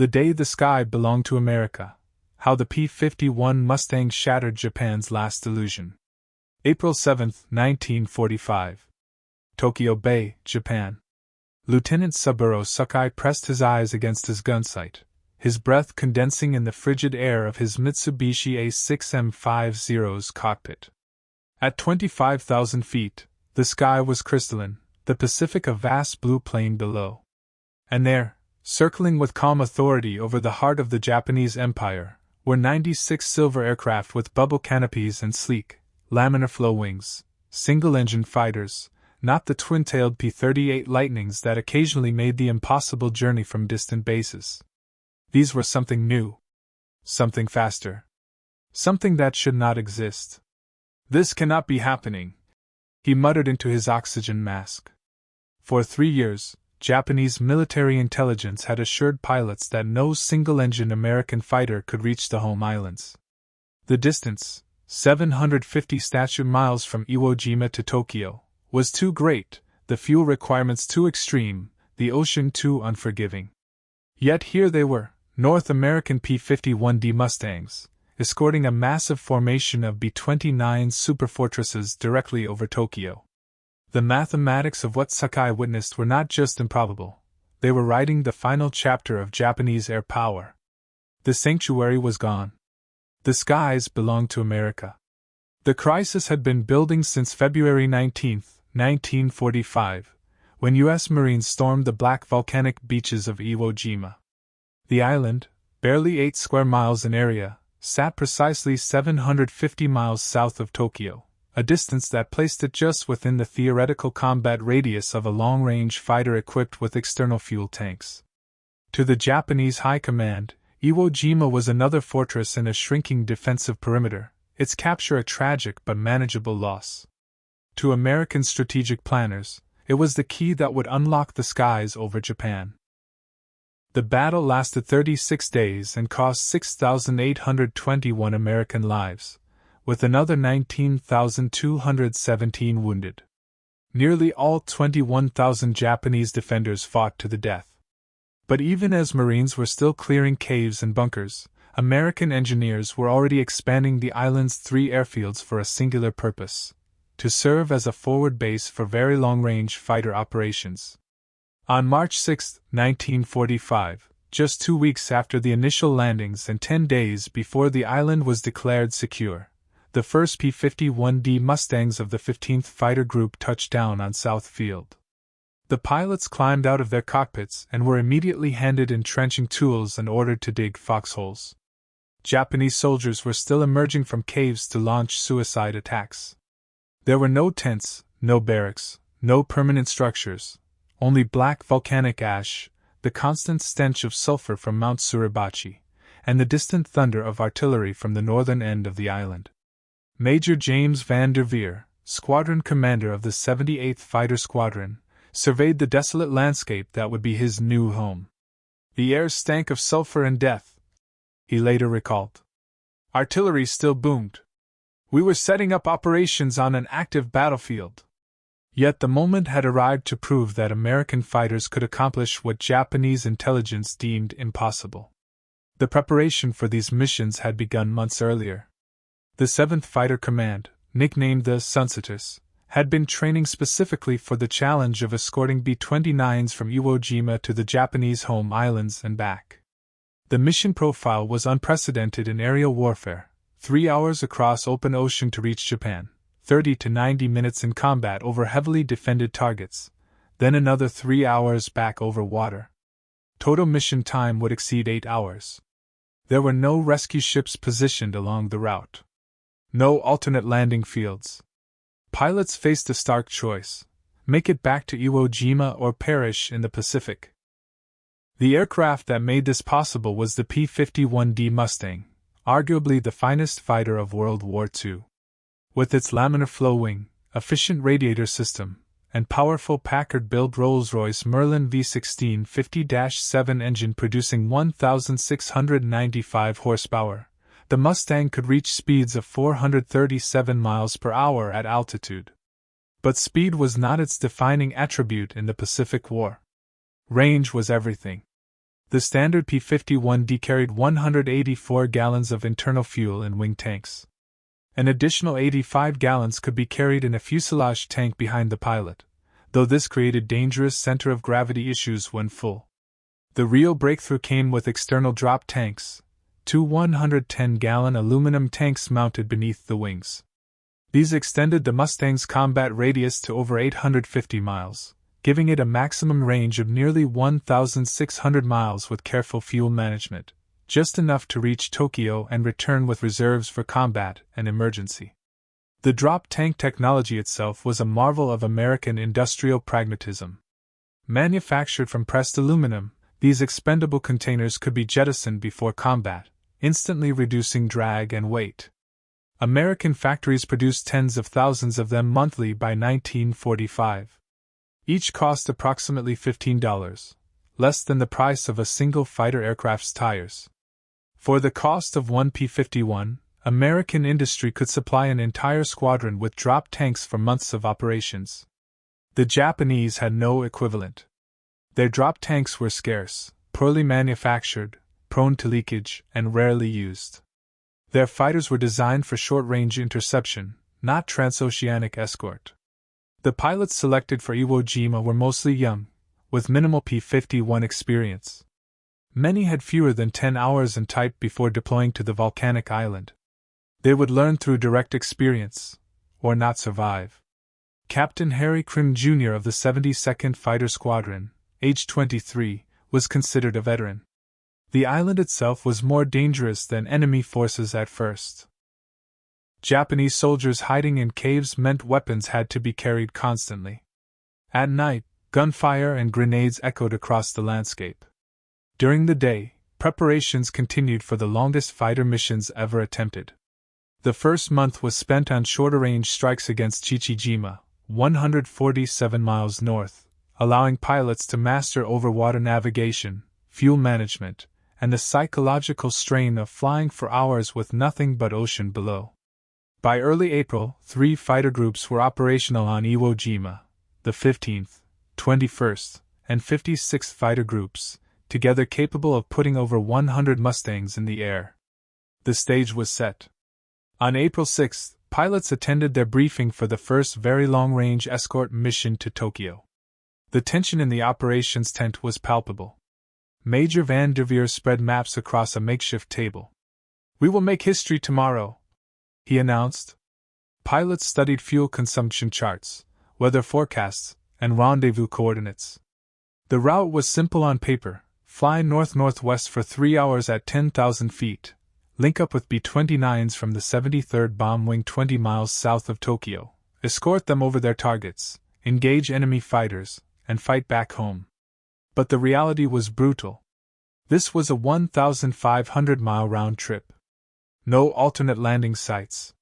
The Day the Sky Belonged to America. How the P-51 Mustang Shattered Japan's Last Illusion. April 7, 1945. Tokyo Bay, Japan. Lieutenant Saburo Sakai pressed his eyes against his gun sight, his breath condensing in the frigid air of his Mitsubishi A6M50's cockpit. At 25,000 feet, the sky was crystalline, the Pacific a vast blue plain below. And there, circling with calm authority over the heart of the Japanese Empire, were 96 silver aircraft with bubble canopies and sleek, laminar flow wings, single-engine fighters, not the twin-tailed P-38 Lightnings that occasionally made the impossible journey from distant bases. These were something new. Something faster. Something that should not exist. "This cannot be happening," he muttered into his oxygen mask. For 3 years, Japanese military intelligence had assured pilots that no single-engine American fighter could reach the home islands. The distance, 750 statute miles from Iwo Jima to Tokyo, was too great, the fuel requirements too extreme, the ocean too unforgiving. Yet here they were, North American P-51D Mustangs, escorting a massive formation of B-29 superfortresses directly over Tokyo. The mathematics of what Sakai witnessed were not just improbable, they were writing the final chapter of Japanese air power. The sanctuary was gone. The skies belonged to America. The crisis had been building since February 19, 1945, when U.S. Marines stormed the black volcanic beaches of Iwo Jima. The island, barely 8 square miles in area, sat precisely 750 miles south of Tokyo, a distance that placed it just within the theoretical combat radius of a long-range fighter equipped with external fuel tanks. To the Japanese High Command, Iwo Jima was another fortress in a shrinking defensive perimeter, its capture a tragic but manageable loss. To American strategic planners, it was the key that would unlock the skies over Japan. The battle lasted 36 days and cost 6,821 American lives, with another 19,217 wounded. Nearly all 21,000 Japanese defenders fought to the death. But even as Marines were still clearing caves and bunkers, American engineers were already expanding the island's 3 airfields for a singular purpose: to serve as a forward base for very long-range fighter operations. On March 6, 1945, just 2 weeks after the initial landings and 10 days before the island was declared secure, the first P-51D Mustangs of the 15th Fighter Group touched down on South Field. The pilots climbed out of their cockpits and were immediately handed entrenching tools and ordered to dig foxholes. Japanese soldiers were still emerging from caves to launch suicide attacks. There were no tents, no barracks, no permanent structures, only black volcanic ash, the constant stench of sulfur from Mount Suribachi, and the distant thunder of artillery from the northern end of the island. Major James Van der Veer, squadron commander of the 78th Fighter Squadron, surveyed the desolate landscape that would be his new home. "The air stank of sulfur and death," he later recalled. "Artillery still boomed. We were setting up operations on an active battlefield." Yet the moment had arrived to prove that American fighters could accomplish what Japanese intelligence deemed impossible. The preparation for these missions had begun months earlier. The 7th Fighter Command, nicknamed the Sunsetters, had been training specifically for the challenge of escorting B-29s from Iwo Jima to the Japanese home islands and back. The mission profile was unprecedented in aerial warfare: 3 hours across open ocean to reach Japan, 30 to 90 minutes in combat over heavily defended targets, then another 3 hours back over water. Total mission time would exceed 8 hours. There were no rescue ships positioned along the route. No alternate landing fields. Pilots faced a stark choice: make it back to Iwo Jima or perish in the Pacific. The aircraft that made this possible was the P-51D Mustang, arguably the finest fighter of World War II. With its laminar flow wing, efficient radiator system, and powerful Packard-built Rolls-Royce Merlin V16 50-7 engine producing 1,695 horsepower, the Mustang could reach speeds of 437 miles per hour at altitude. But speed was not its defining attribute in the Pacific War. Range was everything. The standard P-51D carried 184 gallons of internal fuel in wing tanks. An additional 85 gallons could be carried in a fuselage tank behind the pilot, though this created dangerous center of gravity issues when full. The real breakthrough came with external drop tanks, two 110-gallon aluminum tanks mounted beneath the wings. These extended the Mustang's combat radius to over 850 miles, giving it a maximum range of nearly 1,600 miles with careful fuel management, just enough to reach Tokyo and return with reserves for combat and emergency. The drop tank technology itself was a marvel of American industrial pragmatism. Manufactured from pressed aluminum, these expendable containers could be jettisoned before combat, instantly reducing drag and weight. American factories produced tens of thousands of them monthly by 1945. Each cost approximately $15, less than the price of a single fighter aircraft's tires. For the cost of one P-51, American industry could supply an entire squadron with drop tanks for months of operations. The Japanese had no equivalent. Their drop tanks were scarce, poorly manufactured, prone to leakage, and rarely used. Their fighters were designed for short-range interception, not transoceanic escort. The pilots selected for Iwo Jima were mostly young, with minimal P-51 experience. Many had fewer than 10 hours in type before deploying to the volcanic island. They would learn through direct experience, or not survive. Captain Harry Krim Jr. of the 72nd Fighter Squadron, age 23, was considered a veteran. The island itself was more dangerous than enemy forces at first. Japanese soldiers hiding in caves meant weapons had to be carried constantly. At night, gunfire and grenades echoed across the landscape. During the day, preparations continued for the longest fighter missions ever attempted. The first month was spent on shorter-range strikes against Chichijima, 147 miles north, allowing pilots to master overwater navigation, fuel management, and the psychological strain of flying for hours with nothing but ocean below. By early April, 3 fighter groups were operational on Iwo Jima, the 15th, 21st, and 56th Fighter Groups, together capable of putting over 100 Mustangs in the air. The stage was set. On April 6, pilots attended their briefing for the first very long-range escort mission to Tokyo. The tension in the operations tent was palpable. Major Van der Veer spread maps across a makeshift table. "We will make history tomorrow," he announced. Pilots studied fuel consumption charts, weather forecasts, and rendezvous coordinates. The route was simple on paper: fly north-northwest for 3 hours at 10,000 feet, link up with B-29s from the 73rd Bomb Wing 20 miles south of Tokyo, escort them over their targets, engage enemy fighters, and fight back home. But the reality was brutal. This was a 1,500-mile round trip. No alternate landing sites.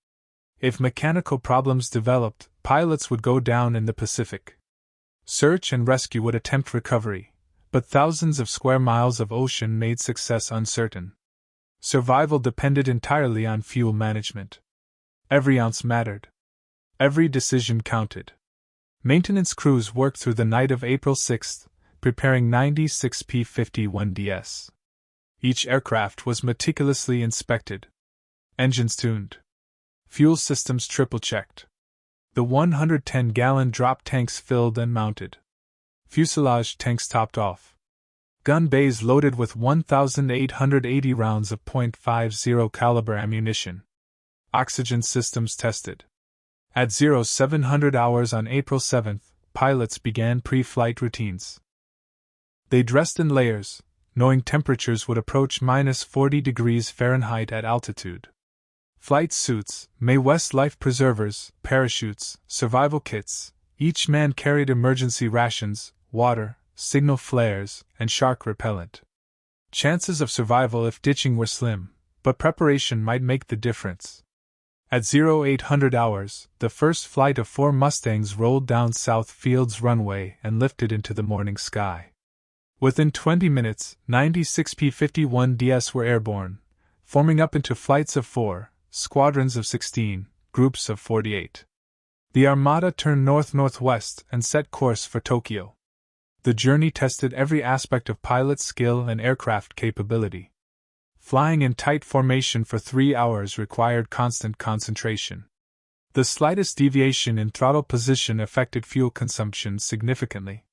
If mechanical problems developed, pilots would go down in the Pacific. Search and rescue would attempt recovery, but thousands of square miles of ocean made success uncertain. Survival depended entirely on fuel management. Every ounce mattered. Every decision counted. Maintenance crews worked through the night of April 6, preparing 96 P-51Ds. Each aircraft was meticulously inspected. Engines tuned. Fuel systems triple-checked. The 110-gallon drop tanks filled and mounted. Fuselage tanks topped off. Gun bays loaded with 1,880 rounds of .50 caliber ammunition. Oxygen systems tested. At 0700 hours on April 7, pilots began pre-flight routines. They dressed in layers, knowing temperatures would approach -40 degrees Fahrenheit at altitude. Flight suits, Mae West life preservers, parachutes, survival kits, each man carried emergency rations, water, signal flares, and shark repellent. Chances of survival if ditching were slim, but preparation might make the difference. At 0800 hours, the first flight of 4 Mustangs rolled down South Field's runway and lifted into the morning sky. Within 20 minutes, 96 P-51Ds were airborne, forming up into flights of 4, squadrons of 16, groups of 48. The Armada turned north-northwest and set course for Tokyo. The journey tested every aspect of pilot skill and aircraft capability. Flying in tight formation for 3 hours required constant concentration. The slightest deviation in throttle position affected fuel consumption significantly.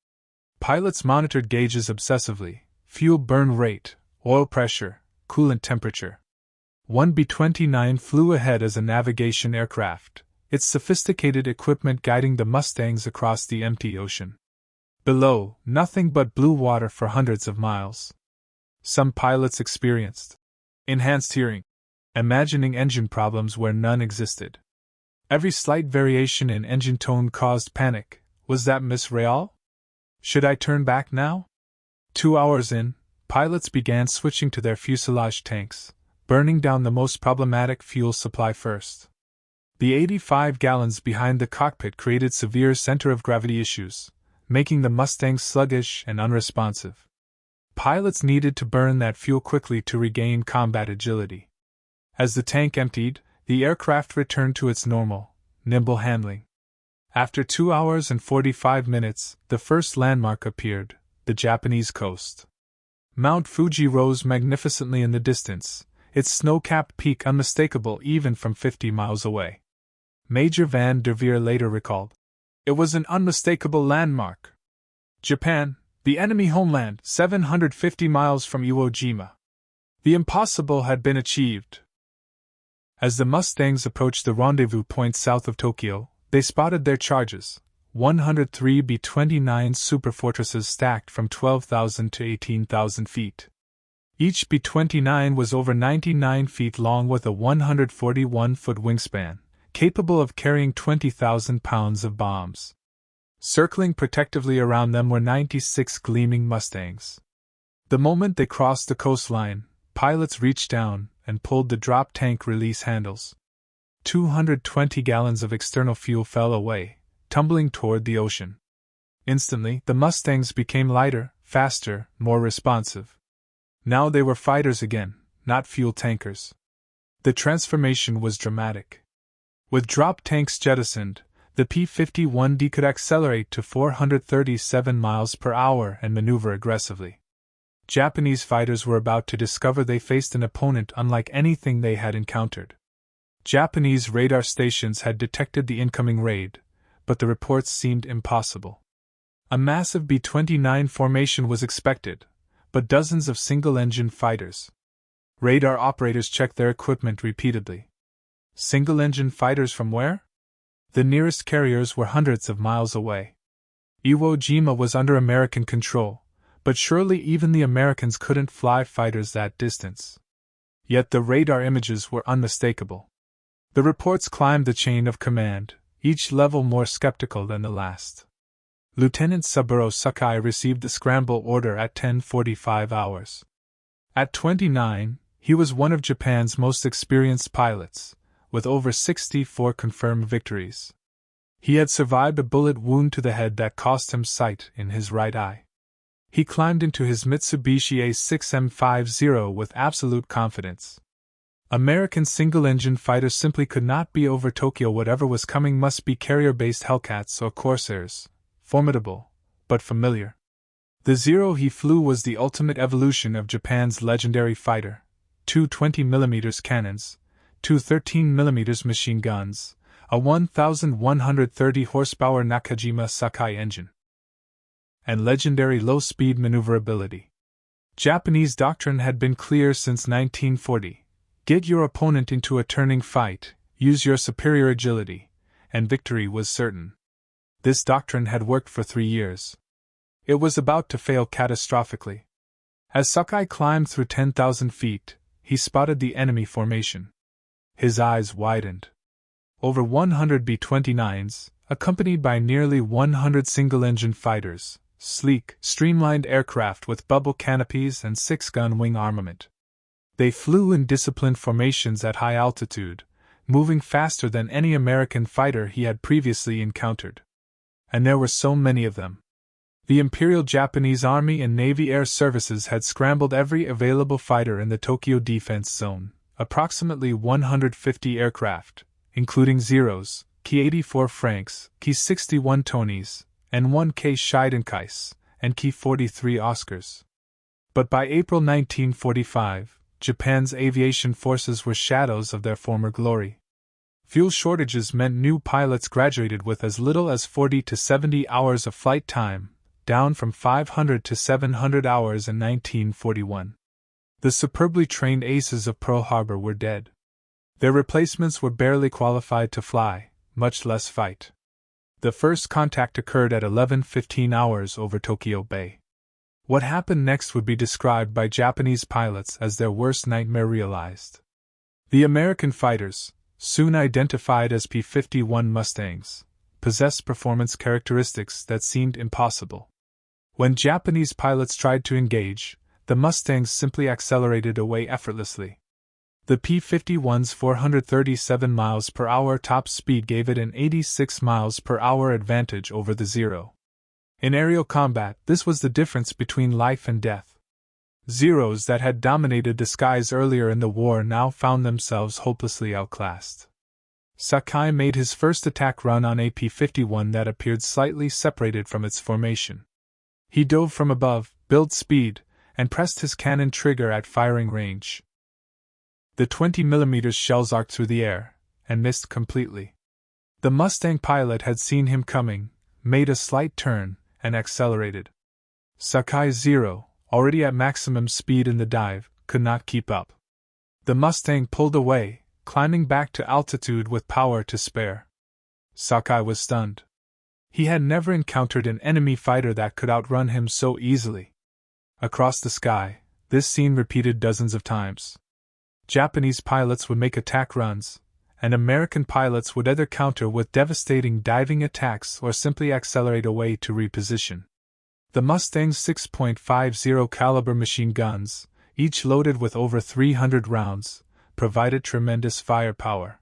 Pilots monitored gauges obsessively: fuel burn rate, oil pressure, coolant temperature. One B-29 flew ahead as a navigation aircraft, its sophisticated equipment guiding the Mustangs across the empty ocean. Below, nothing but blue water for hundreds of miles. Some pilots experienced enhanced hearing, imagining engine problems where none existed. Every slight variation in engine tone caused panic. Was that Miss Real? Should I turn back now? 2 hours in, pilots began switching to their fuselage tanks, burning down the most problematic fuel supply first. The 85 gallons behind the cockpit created severe center of gravity issues, making the Mustangs sluggish and unresponsive. Pilots needed to burn that fuel quickly to regain combat agility. As the tank emptied, the aircraft returned to its normal, nimble handling. After 2 hours and 45 minutes, the first landmark appeared, the Japanese coast. Mount Fuji rose magnificently in the distance, its snow-capped peak unmistakable even from 50 miles away. Major Van der Veer later recalled, "It was an unmistakable landmark. Japan, the enemy homeland, 750 miles from Iwo Jima. The impossible had been achieved." As the Mustangs approached the rendezvous point south of Tokyo, they spotted their charges, 103 B-29 superfortresses stacked from 12,000 to 18,000 feet. Each B-29 was over 99 feet long with a 141-foot wingspan, capable of carrying 20,000 pounds of bombs. Circling protectively around them were 96 gleaming Mustangs. The moment they crossed the coastline, pilots reached down and pulled the drop tank release handles. 220 gallons of external fuel fell away, tumbling toward the ocean. Instantly, the Mustangs became lighter, faster, more responsive. Now they were fighters again, not fuel tankers. The transformation was dramatic. With drop tanks jettisoned, the P-51D could accelerate to 437 miles per hour and maneuver aggressively. Japanese fighters were about to discover they faced an opponent unlike anything they had encountered. Japanese radar stations had detected the incoming raid, but the reports seemed impossible. A massive B-29 formation was expected, but dozens of single-engine fighters. Radar operators checked their equipment repeatedly. Single-engine fighters from where? The nearest carriers were hundreds of miles away. Iwo Jima was under American control, but surely even the Americans couldn't fly fighters that distance. Yet the radar images were unmistakable. The reports climbed the chain of command, each level more skeptical than the last. Lieutenant Saburo Sakai received the scramble order at 10:45 hours. At 29, he was one of Japan's most experienced pilots, with over 64 confirmed victories. He had survived a bullet wound to the head that cost him sight in his right eye. He climbed into his Mitsubishi A6M50 with absolute confidence. American single-engine fighters simply could not be over Tokyo. Whatever was coming must be carrier-based Hellcats or Corsairs, formidable, but familiar. The Zero he flew was the ultimate evolution of Japan's legendary fighter: two 20mm cannons, two 13mm machine guns, a 1,130 horsepower Nakajima Sakai engine, and legendary low-speed maneuverability. Japanese doctrine had been clear since 1940. Get your opponent into a turning fight, use your superior agility, and victory was certain. This doctrine had worked for 3 years. It was about to fail catastrophically. As Sakai climbed through 10,000 feet, he spotted the enemy formation. His eyes widened. Over 100 B-29s, accompanied by nearly 100 single-engine fighters, sleek, streamlined aircraft with bubble canopies and 6-gun wing armament. They flew in disciplined formations at high altitude, moving faster than any American fighter he had previously encountered. And there were so many of them. The Imperial Japanese Army and Navy Air Services had scrambled every available fighter in the Tokyo Defense Zone, approximately 150 aircraft, including Zeros, Ki-84 Franks, Ki-61 Tonys, and 1K Scheidenkais, and Ki-43 Oscars. But by April 1945, Japan's aviation forces were shadows of their former glory. Fuel shortages meant new pilots graduated with as little as 40 to 70 hours of flight time, down from 500 to 700 hours in 1941. The superbly trained aces of Pearl Harbor were dead. Their replacements were barely qualified to fly, much less fight. The first contact occurred at 11:15 hours over Tokyo Bay. What happened next would be described by Japanese pilots as their worst nightmare realized. The American fighters, soon identified as P-51 Mustangs, possessed performance characteristics that seemed impossible. When Japanese pilots tried to engage, the Mustangs simply accelerated away effortlessly. The P-51's 437 miles per hour top speed gave it an 86 miles per hour advantage over the Zero. In aerial combat, this was the difference between life and death. Zeros that had dominated the skies earlier in the war now found themselves hopelessly outclassed. Sakai made his first attack run on a P-51 that appeared slightly separated from its formation. He dove from above, built speed, and pressed his cannon trigger at firing range. The 20mm shells arced through the air, and missed completely. The Mustang pilot had seen him coming, made a slight turn, and accelerated. Sakai's Zero, already at maximum speed in the dive, could not keep up. The Mustang pulled away, climbing back to altitude with power to spare. Sakai was stunned. He had never encountered an enemy fighter that could outrun him so easily. Across the sky, this scene repeated dozens of times. Japanese pilots would make attack runs, and American pilots would either counter with devastating diving attacks or simply accelerate away to reposition. The Mustang's 6.50 caliber machine guns, each loaded with over 300 rounds, provided tremendous firepower.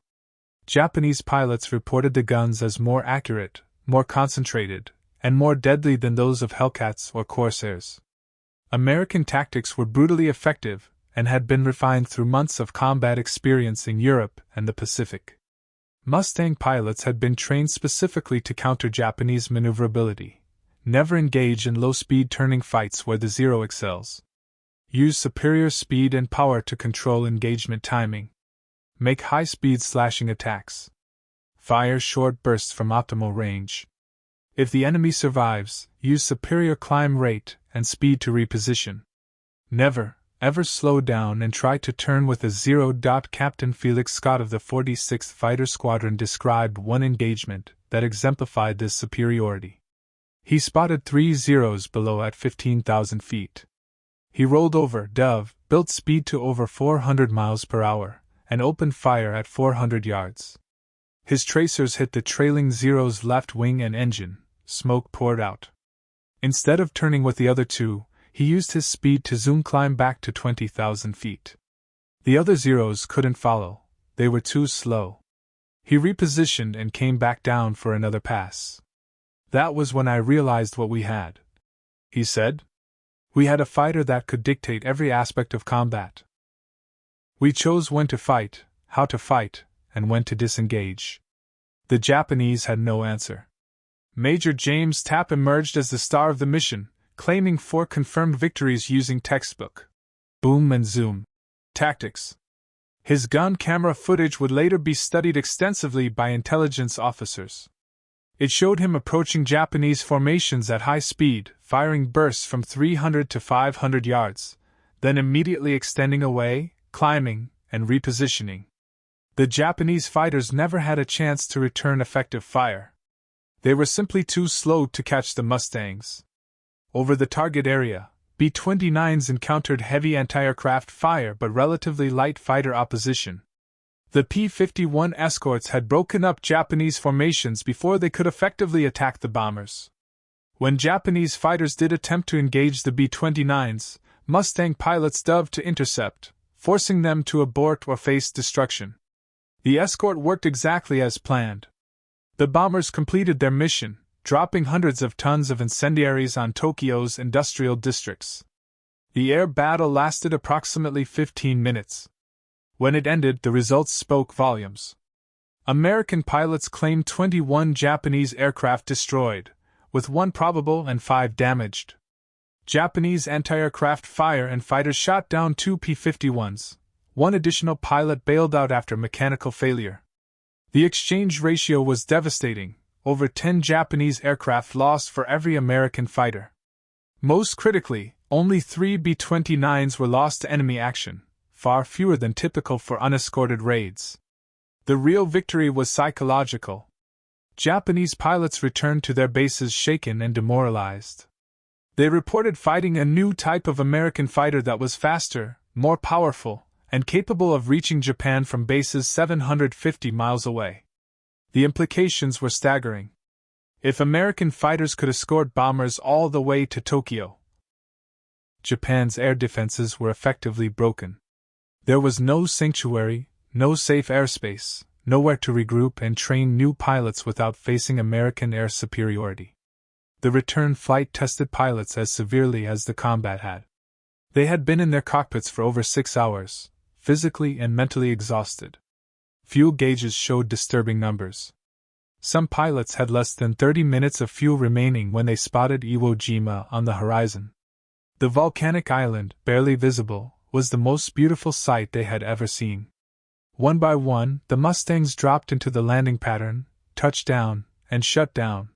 Japanese pilots reported the guns as more accurate, more concentrated, and more deadly than those of Hellcats or Corsairs. American tactics were brutally effective and had been refined through months of combat experience in Europe and the Pacific. Mustang pilots had been trained specifically to counter Japanese maneuverability, never engage in low-speed turning fights where the Zero excels. Use superior speed and power to control engagement timing. Make high-speed slashing attacks. Fire short bursts from optimal range. If the enemy survives, use superior climb rate and speed to reposition. Never, ever slow down and try to turn with a Zero. Captain Felix Scott of the 46th Fighter Squadron described one engagement that exemplified this superiority. He spotted 3 Zeros below at 15,000 feet. He rolled over, dove, built speed to over 400 miles per hour, and opened fire at 400 yards. His tracers hit the trailing Zero's left wing and engine, smoke poured out. Instead of turning with the other two, he used his speed to zoom climb back to 20,000 feet. The other Zeros couldn't follow, they were too slow. He repositioned and came back down for another pass. That was when I realized what we had, he said. We had a fighter that could dictate every aspect of combat. We chose when to fight, how to fight, and when to disengage. The Japanese had no answer. Major James Tapp emerged as the star of the mission, claiming 4 confirmed victories using textbook boom and zoom tactics. His gun camera footage would later be studied extensively by intelligence officers. It showed him approaching Japanese formations at high speed, firing bursts from 300 to 500 yards, then immediately extending away, climbing, and repositioning. The Japanese fighters never had a chance to return effective fire. They were simply too slow to catch the Mustangs. Over the target area, B-29s encountered heavy anti-aircraft fire but relatively light fighter opposition. The P-51 escorts had broken up Japanese formations before they could effectively attack the bombers. When Japanese fighters did attempt to engage the B-29s, Mustang pilots dove to intercept, forcing them to abort or face destruction. The escort worked exactly as planned. The bombers completed their mission, dropping hundreds of tons of incendiaries on Tokyo's industrial districts. The air battle lasted approximately 15 minutes. When it ended, the results spoke volumes. American pilots claimed 21 Japanese aircraft destroyed, with 1 probable and 5 damaged, Japanese anti-aircraft fire and fighters shot down 2 P-51s. One additional pilot bailed out after mechanical failure. The exchange ratio was devastating, over 10 Japanese aircraft lost for every American fighter. Most critically, only 3 B-29s were lost to enemy action, far fewer than typical for unescorted raids. The real victory was psychological. Japanese pilots returned to their bases shaken and demoralized. They reported fighting a new type of American fighter that was faster, more powerful, and capable of reaching Japan from bases 750 miles away. The implications were staggering. If American fighters could escort bombers all the way to Tokyo, Japan's air defenses were effectively broken. There was no sanctuary, no safe airspace, nowhere to regroup and train new pilots without facing American air superiority. The return flight tested pilots as severely as the combat had. They had been in their cockpits for over 6 hours, physically and mentally exhausted. Fuel gauges showed disturbing numbers. Some pilots had less than 30 minutes of fuel remaining when they spotted Iwo Jima on the horizon. The volcanic island, barely visible, was the most beautiful sight they had ever seen. One by one, the Mustangs dropped into the landing pattern, touched down, and shut down.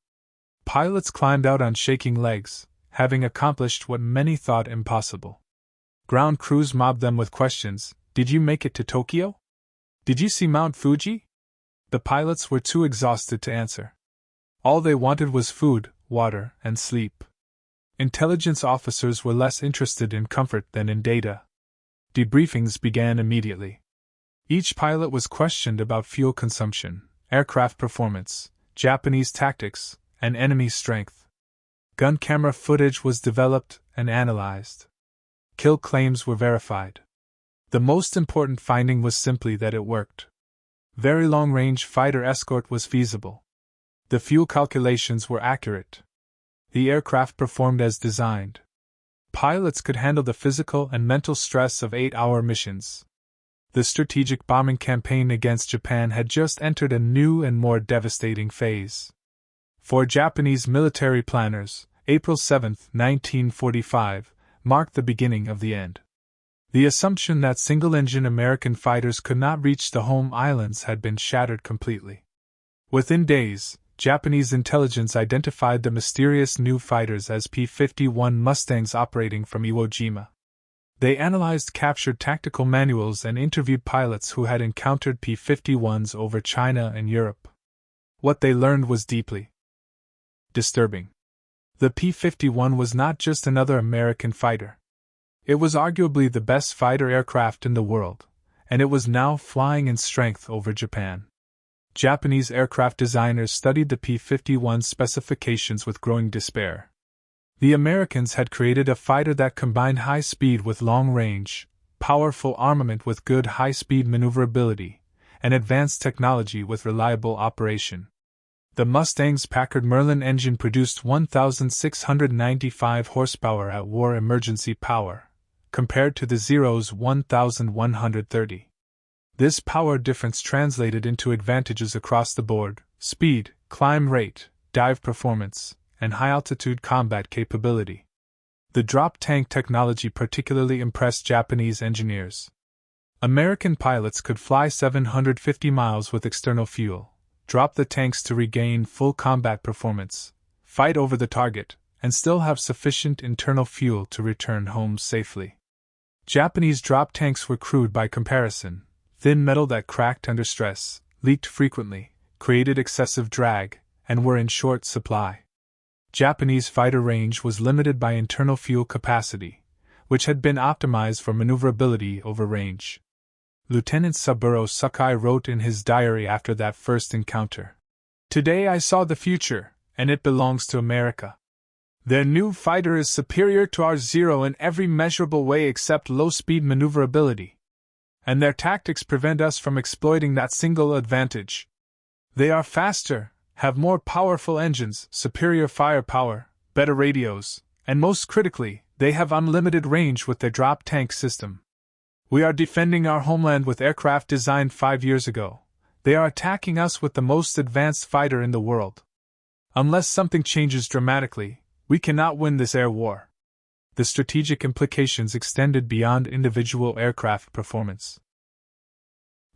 Pilots climbed out on shaking legs, having accomplished what many thought impossible. Ground crews mobbed them with questions. Did you make it to Tokyo? Did you see Mount Fuji? The pilots were too exhausted to answer. All they wanted was food, water, and sleep. Intelligence officers were less interested in comfort than in data. Debriefings began immediately. Each pilot was questioned about fuel consumption, aircraft performance, Japanese tactics, and enemy strength. Gun camera footage was developed and analyzed. Kill claims were verified. The most important finding was simply that it worked. Very long-range fighter escort was feasible. The fuel calculations were accurate. The aircraft performed as designed. Pilots could handle the physical and mental stress of 8-hour missions. The strategic bombing campaign against Japan had just entered a new and more devastating phase. For Japanese military planners, April 7, 1945, marked the beginning of the end. The assumption that single-engine American fighters could not reach the home islands had been shattered completely. Within days, Japanese intelligence identified the mysterious new fighters as P-51 Mustangs operating from Iwo Jima. They analyzed captured tactical manuals and interviewed pilots who had encountered P-51s over China and Europe. What they learned was deeply disturbing. The P-51 was not just another American fighter. It was arguably the best fighter aircraft in the world, and it was now flying in strength over Japan. Japanese aircraft designers studied the P-51's specifications with growing despair. The Americans had created a fighter that combined high speed with long range, powerful armament with good high-speed maneuverability, and advanced technology with reliable operation. The Mustang's Packard Merlin engine produced 1,695 horsepower at war emergency power, compared to the Zero's 1,130. This power difference translated into advantages across the board: speed, climb rate, dive performance, and high-altitude combat capability. The drop tank technology particularly impressed Japanese engineers. American pilots could fly 750 miles with external fuel, drop the tanks to regain full combat performance, fight over the target, and still have sufficient internal fuel to return home safely. Japanese drop tanks were crude by comparison: thin metal that cracked under stress, leaked frequently, created excessive drag, and were in short supply. Japanese fighter range was limited by internal fuel capacity, which had been optimized for maneuverability over range. Lieutenant Saburo Sakai wrote in his diary after that first encounter, "Today I saw the future, and it belongs to America. Their new fighter is superior to our Zero in every measurable way except low-speed maneuverability. And their tactics prevent us from exploiting that single advantage. They are faster, have more powerful engines, superior firepower, better radios, and most critically, they have unlimited range with their drop tank system. We are defending our homeland with aircraft designed 5 years ago. They are attacking us with the most advanced fighter in the world. Unless something changes dramatically, we cannot win this air war." the strategic implications extended beyond individual aircraft performance.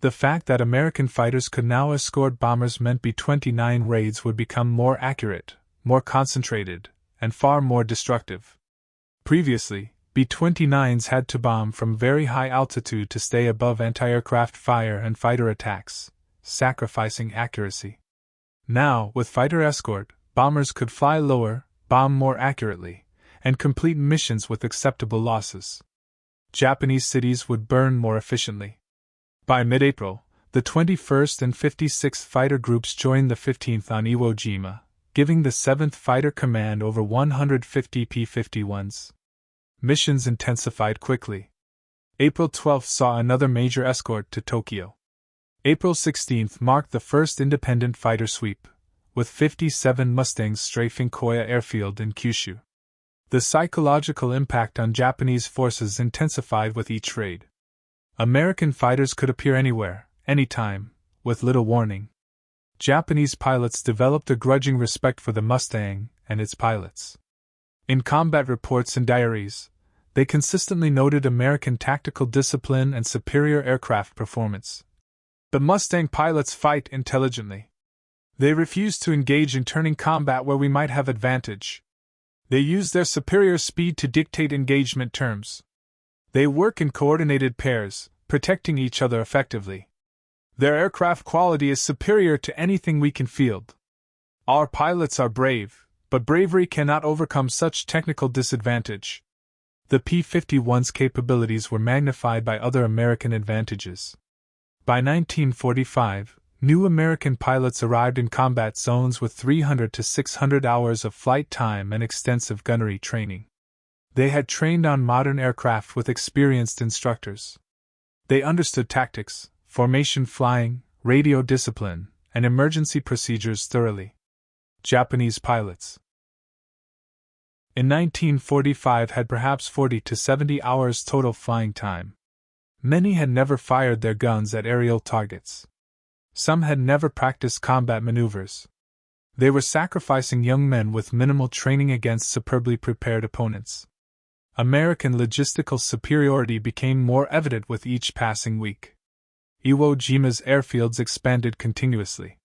The fact that American fighters could now escort bombers meant B-29 raids would become more accurate, more concentrated, and far more destructive. Previously, B-29s had to bomb from very high altitude to stay above anti-aircraft fire and fighter attacks, sacrificing accuracy. Now, with fighter escort, bombers could fly lower, bomb more accurately, and complete missions with acceptable losses. Japanese cities would burn more efficiently. By mid-April, the 21st and 56th Fighter Groups joined the 15th on Iwo Jima, giving the 7th Fighter Command over 150 P-51s. Missions intensified quickly. April 12 saw another major escort to Tokyo. April 16 marked the first independent fighter sweep, with 57 Mustangs strafing Koya Airfield in Kyushu. The psychological impact on Japanese forces intensified with each raid. American fighters could appear anywhere, anytime, with little warning. Japanese pilots developed a grudging respect for the Mustang and its pilots. In combat reports and diaries, they consistently noted American tactical discipline and superior aircraft performance. The Mustang pilots fight intelligently. They refuse to engage in turning combat where we might have advantage. They use their superior speed to dictate engagement terms. They work in coordinated pairs, protecting each other effectively. Their aircraft quality is superior to anything we can field. Our pilots are brave, but bravery cannot overcome such technical disadvantage. The P-51's capabilities were magnified by other American advantages. By 1945, new American pilots arrived in combat zones with 300 to 600 hours of flight time and extensive gunnery training. They had trained on modern aircraft with experienced instructors. They understood tactics, formation flying, radio discipline, and emergency procedures thoroughly. Japanese pilots in 1945 had perhaps 40 to 70 hours total flying time. Many had never fired their guns at aerial targets. Some had never practiced combat maneuvers. They were sacrificing young men with minimal training against superbly prepared opponents. American logistical superiority became more evident with each passing week. Iwo Jima's airfields expanded continuously.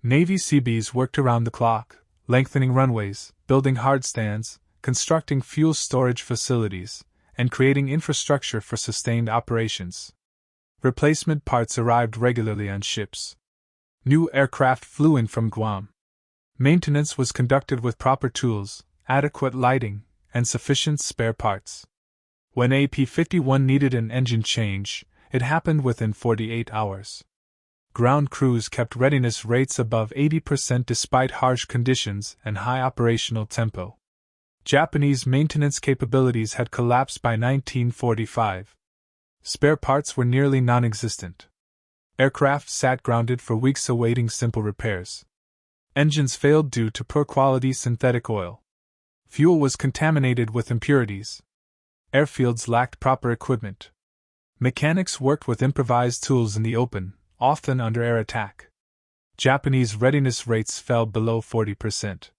Navy Seabees worked around the clock, lengthening runways, building hardstands, constructing fuel storage facilities, and creating infrastructure for sustained operations. Replacement parts arrived regularly on ships. New aircraft flew in from Guam. Maintenance was conducted with proper tools, adequate lighting, and sufficient spare parts. When a P-51 needed an engine change, it happened within 48 hours. Ground crews kept readiness rates above 80% despite harsh conditions and high operational tempo. Japanese maintenance capabilities had collapsed by 1945. Spare parts were nearly non-existent. Aircraft sat grounded for weeks awaiting simple repairs. Engines failed due to poor quality synthetic oil. Fuel was contaminated with impurities. Airfields lacked proper equipment. Mechanics worked with improvised tools in the open, often under air attack. Japanese readiness rates fell below 40%.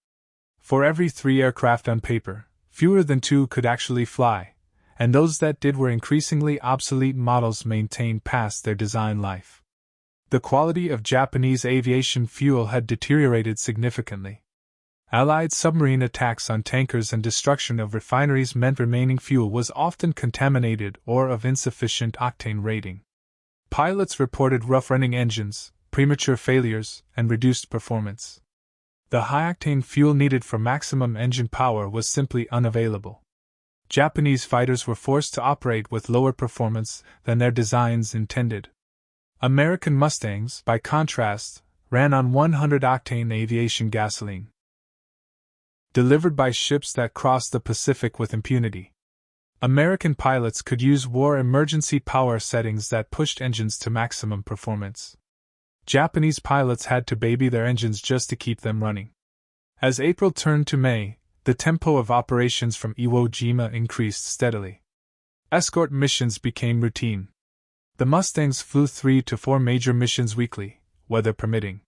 For every 3 aircraft on paper, fewer than 2 could actually fly, and those that did were increasingly obsolete models maintained past their design life. The quality of Japanese aviation fuel had deteriorated significantly. Allied submarine attacks on tankers and destruction of refineries meant remaining fuel was often contaminated or of insufficient octane rating. Pilots reported rough-running engines, premature failures, and reduced performance. The high-octane fuel needed for maximum engine power was simply unavailable. Japanese fighters were forced to operate with lower performance than their designs intended. American Mustangs, by contrast, ran on 100-octane aviation gasoline. Delivered by ships that crossed the Pacific with impunity. American pilots could use war emergency power settings that pushed engines to maximum performance. Japanese pilots had to baby their engines just to keep them running. As April turned to May, the tempo of operations from Iwo Jima increased steadily. Escort missions became routine. The Mustangs flew 3 to 4 major missions weekly, weather permitting.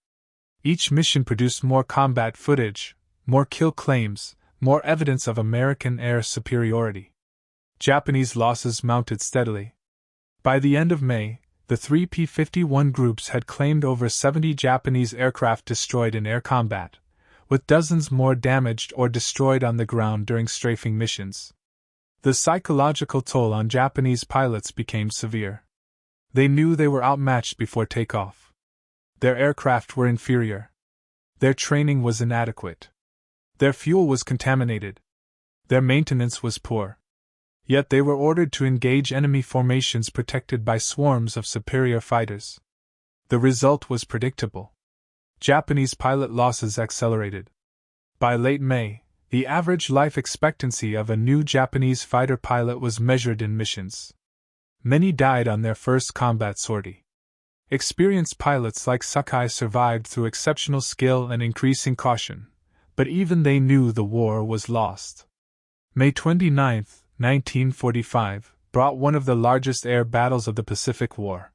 Each mission produced more combat footage, more kill claims, more evidence of American air superiority. Japanese losses mounted steadily. By the end of May, the three P-51 groups had claimed over 70 Japanese aircraft destroyed in air combat, with dozens more damaged or destroyed on the ground during strafing missions. The psychological toll on Japanese pilots became severe. They knew they were outmatched before takeoff. Their aircraft were inferior. Their training was inadequate. Their fuel was contaminated. Their maintenance was poor. Yet they were ordered to engage enemy formations protected by swarms of superior fighters. The result was predictable. Japanese pilot losses accelerated. By late May, the average life expectancy of a new Japanese fighter pilot was measured in missions. Many died on their first combat sortie. Experienced pilots like Sakai survived through exceptional skill and increasing caution, but even they knew the war was lost. May 29, 1945, brought one of the largest air battles of the Pacific War.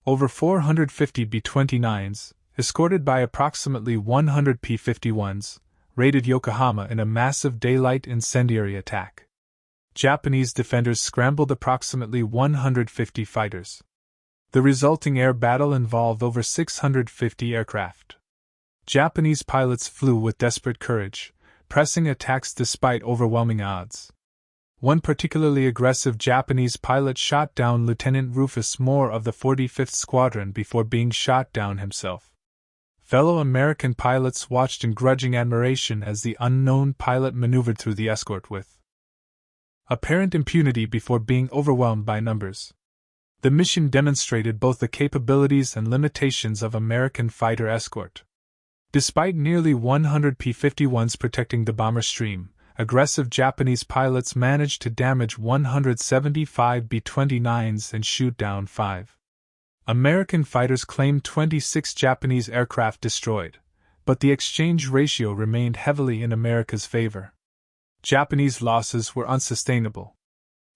Over 450 B-29s, escorted by approximately 100 P-51s, raided Yokohama in a massive daylight incendiary attack. Japanese defenders scrambled approximately 150 fighters. The resulting air battle involved over 650 aircraft. Japanese pilots flew with desperate courage, pressing attacks despite overwhelming odds. One particularly aggressive Japanese pilot shot down Lieutenant Rufus Moore of the 45th Squadron before being shot down himself. Fellow American pilots watched in grudging admiration as the unknown pilot maneuvered through the escort with apparent impunity before being overwhelmed by numbers. The mission demonstrated both the capabilities and limitations of American fighter escort. Despite nearly 100 P-51s protecting the bomber stream, aggressive Japanese pilots managed to damage 175 B-29s and shoot down 5. American fighters claimed 26 Japanese aircraft destroyed, but the exchange ratio remained heavily in America's favor. Japanese losses were unsustainable.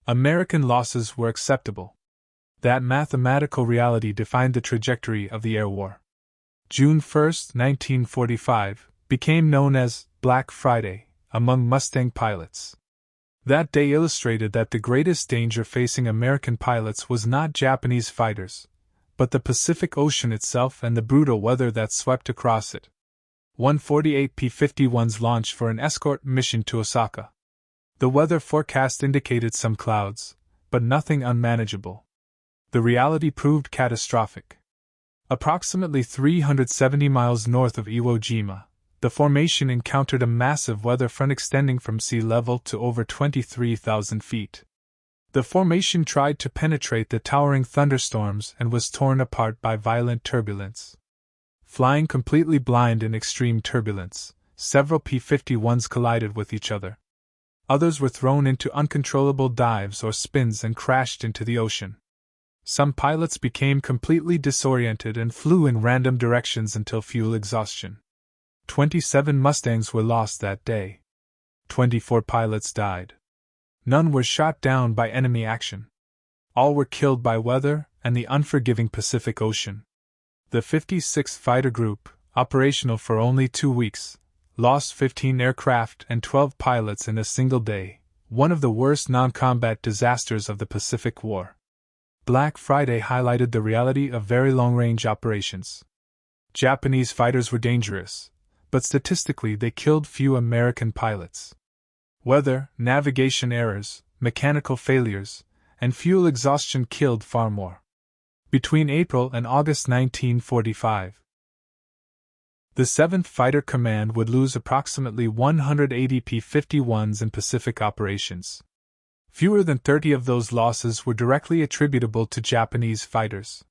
American losses were acceptable. That mathematical reality defined the trajectory of the air war. June 1, 1945, became known as Black Friday among Mustang pilots. That day illustrated that the greatest danger facing American pilots was not Japanese fighters, but the Pacific Ocean itself and the brutal weather that swept across it. 148 P-51s launched for an escort mission to Osaka. The weather forecast indicated some clouds, but nothing unmanageable. The reality proved catastrophic. Approximately 370 miles north of Iwo Jima, the formation encountered a massive weather front extending from sea level to over 23,000 feet. The formation tried to penetrate the towering thunderstorms and was torn apart by violent turbulence. Flying completely blind in extreme turbulence, several P-51s collided with each other. Others were thrown into uncontrollable dives or spins and crashed into the ocean. Some pilots became completely disoriented and flew in random directions until fuel exhaustion. 27 Mustangs were lost that day. 24 pilots died. None were shot down by enemy action. All were killed by weather and the unforgiving Pacific Ocean. The 56th Fighter Group, operational for only 2 weeks, lost 15 aircraft and 12 pilots in a single day, one of the worst non-combat disasters of the Pacific War. Black Friday highlighted the reality of very long-range operations. Japanese fighters were dangerous, but statistically they killed few American pilots. Weather, navigation errors, mechanical failures, and fuel exhaustion killed far more. Between April and August 1945, the 7th Fighter Command would lose approximately 180 P-51s in Pacific operations. Fewer than 30 of those losses were directly attributable to Japanese fighters.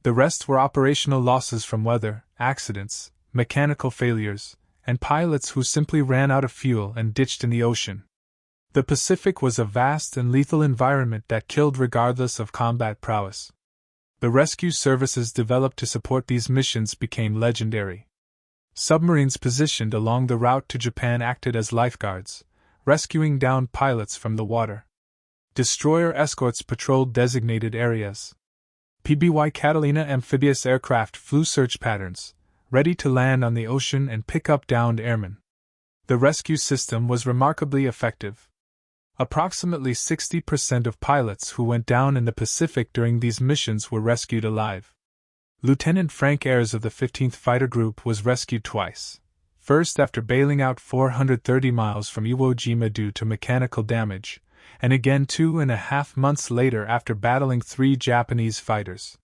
The rest were operational losses from weather, accidents, mechanical failures, and pilots who simply ran out of fuel and ditched in the ocean. The Pacific was a vast and lethal environment that killed regardless of combat prowess. The rescue services developed to support these missions became legendary. Submarines positioned along the route to Japan acted as lifeguards, rescuing downed pilots from the water. Destroyer escorts patrolled designated areas. PBY Catalina amphibious aircraft flew search patterns, ready to land on the ocean and pick up downed airmen. The rescue system was remarkably effective. Approximately 60% of pilots who went down in the Pacific during these missions were rescued alive. Lieutenant Frank Ayres of the 15th Fighter Group was rescued twice. First after bailing out 430 miles from Iwo Jima due to mechanical damage, and again 2.5 months later after battling 3 Japanese fighters.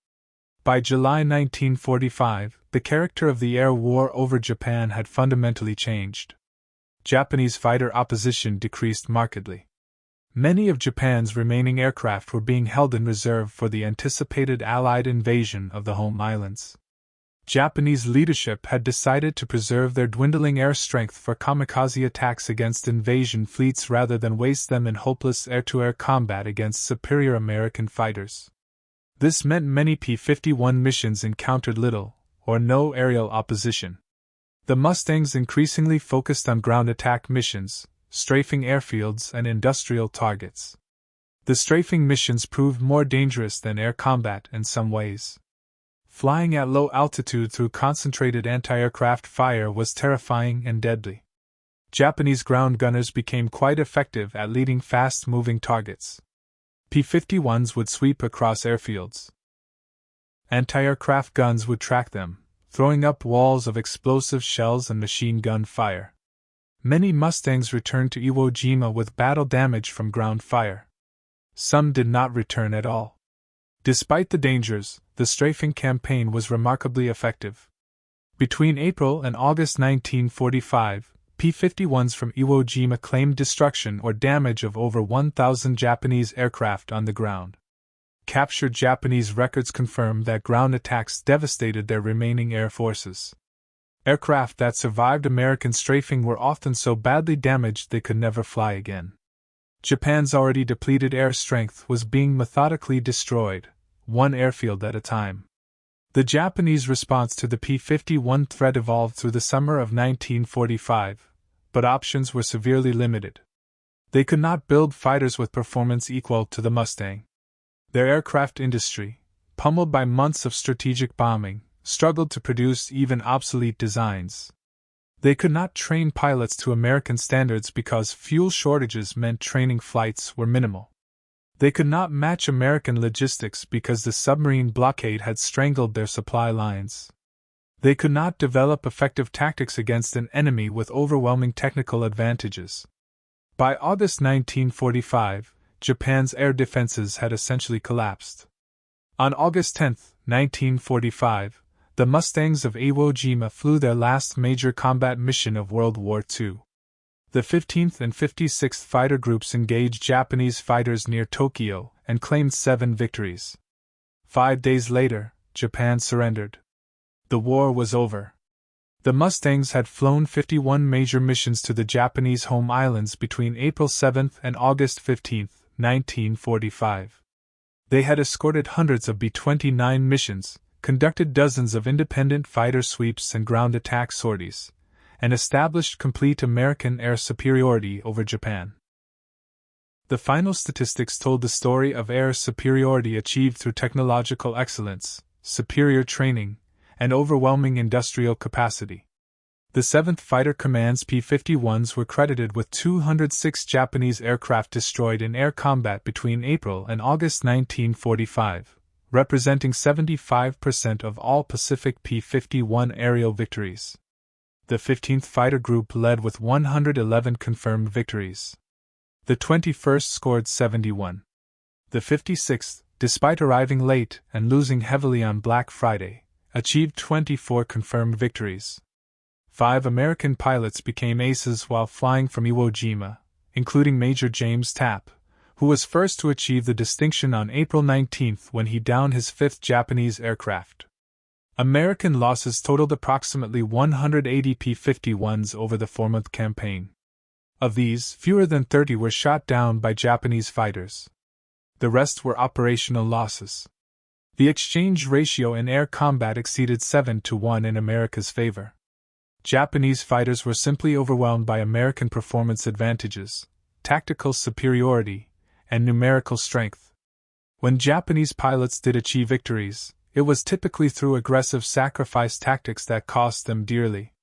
By July 1945, the character of the air war over Japan had fundamentally changed. Japanese fighter opposition decreased markedly. Many of Japan's remaining aircraft were being held in reserve for the anticipated Allied invasion of the home islands. Japanese leadership had decided to preserve their dwindling air strength for kamikaze attacks against invasion fleets rather than waste them in hopeless air-to-air combat against superior American fighters. This meant many P-51 missions encountered little or no aerial opposition. The Mustangs increasingly focused on ground attack missions, strafing airfields and industrial targets. The strafing missions proved more dangerous than air combat in some ways. Flying at low altitude through concentrated anti-aircraft fire was terrifying and deadly. Japanese ground gunners became quite effective at leading fast-moving targets. P-51s would sweep across airfields. Anti-aircraft guns would track them, throwing up walls of explosive shells and machine gun fire. Many Mustangs returned to Iwo Jima with battle damage from ground fire. Some did not return at all. Despite the dangers, the strafing campaign was remarkably effective. Between April and August 1945, P-51s from Iwo Jima claimed destruction or damage of over 1,000 Japanese aircraft on the ground. Captured Japanese records confirm that ground attacks devastated their remaining air forces. Aircraft that survived American strafing were often so badly damaged they could never fly again. Japan's already depleted air strength was being methodically destroyed, one airfield at a time. The Japanese response to the P-51 threat evolved through the summer of 1945, but options were severely limited. They could not build fighters with performance equal to the Mustang. Their aircraft industry, pummeled by months of strategic bombing, struggled to produce even obsolete designs. They could not train pilots to American standards because fuel shortages meant training flights were minimal. They could not match American logistics because the submarine blockade had strangled their supply lines. They could not develop effective tactics against an enemy with overwhelming technical advantages. By August 1945, Japan's air defenses had essentially collapsed. On August 10, 1945, the Mustangs of Iwo Jima flew their last major combat mission of World War II. The 15th and 56th Fighter Groups engaged Japanese fighters near Tokyo and claimed 7 victories. 5 days later, Japan surrendered. The war was over. The Mustangs had flown 51 major missions to the Japanese home islands between April 7 and August 15, 1945. They had escorted hundreds of B-29 missions, conducted dozens of independent fighter sweeps and ground attack sorties, and established complete American air superiority over Japan. The final statistics told the story of air superiority achieved through technological excellence, superior training, and overwhelming industrial capacity. The 7th Fighter Command's P-51s were credited with 206 Japanese aircraft destroyed in air combat between April and August 1945, representing 75% of all Pacific P-51 aerial victories. The 15th Fighter Group led with 111 confirmed victories. The 21st scored 71. The 56th, despite arriving late and losing heavily on Black Friday, achieved 24 confirmed victories. 5 American pilots became aces while flying from Iwo Jima, including Major James Tapp, who was first to achieve the distinction on April 19 when he downed his 5th Japanese aircraft. American losses totaled approximately 180 P-51s over the 4-month campaign. Of these, fewer than 30 were shot down by Japanese fighters. The rest were operational losses. The exchange ratio in air combat exceeded 7-to-1 in America's favor. Japanese fighters were simply overwhelmed by American performance advantages, tactical superiority, and numerical strength. When Japanese pilots did achieve victories, it was typically through aggressive sacrifice tactics that cost them dearly.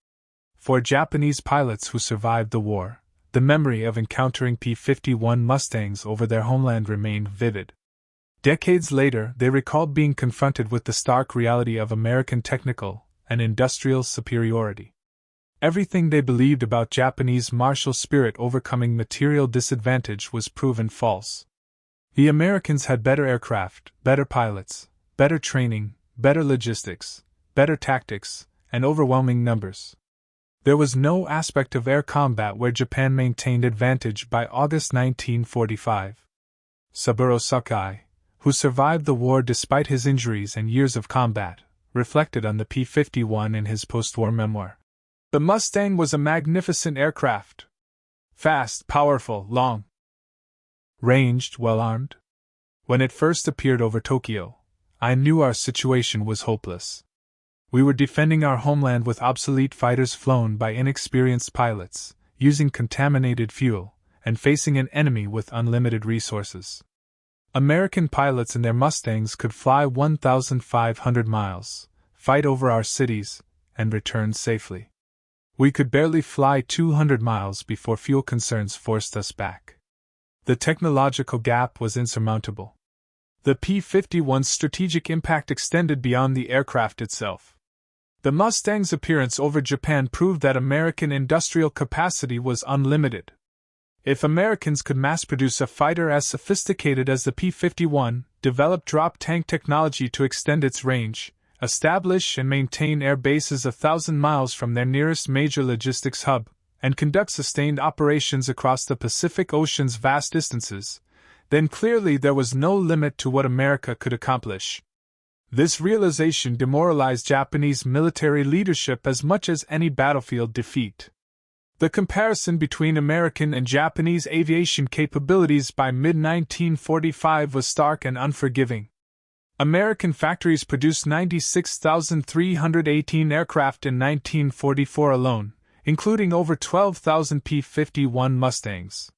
For Japanese pilots who survived the war, the memory of encountering P-51 Mustangs over their homeland remained vivid. Decades later, they recalled being confronted with the stark reality of American technical and industrial superiority. Everything they believed about Japanese martial spirit overcoming material disadvantage was proven false. The Americans had better aircraft, better pilots, better training, better logistics, better tactics, and overwhelming numbers. There was no aspect of air combat where Japan maintained advantage by August 1945. Saburo Sakai, who survived the war despite his injuries and years of combat, reflected on the P-51 in his post-war memoir. The Mustang was a magnificent aircraft. Fast, powerful, long. Ranged, well-armed. When it first appeared over Tokyo, I knew our situation was hopeless. We were defending our homeland with obsolete fighters flown by inexperienced pilots, using contaminated fuel, and facing an enemy with unlimited resources. American pilots in their Mustangs could fly 1,500 miles, fight over our cities, and return safely. We could barely fly 200 miles before fuel concerns forced us back. The technological gap was insurmountable. The P-51's strategic impact extended beyond the aircraft itself. The Mustang's appearance over Japan proved that American industrial capacity was unlimited. If Americans could mass-produce a fighter as sophisticated as the P-51, develop drop tank technology to extend its range, establish and maintain air bases 1,000 miles from their nearest major logistics hub, and conduct sustained operations across the Pacific Ocean's vast distances, then clearly there was no limit to what America could accomplish. This realization demoralized Japanese military leadership as much as any battlefield defeat. The comparison between American and Japanese aviation capabilities by mid-1945 was stark and unforgiving. American factories produced 96,318 aircraft in 1944 alone, including over 12,000 P-51 Mustangs.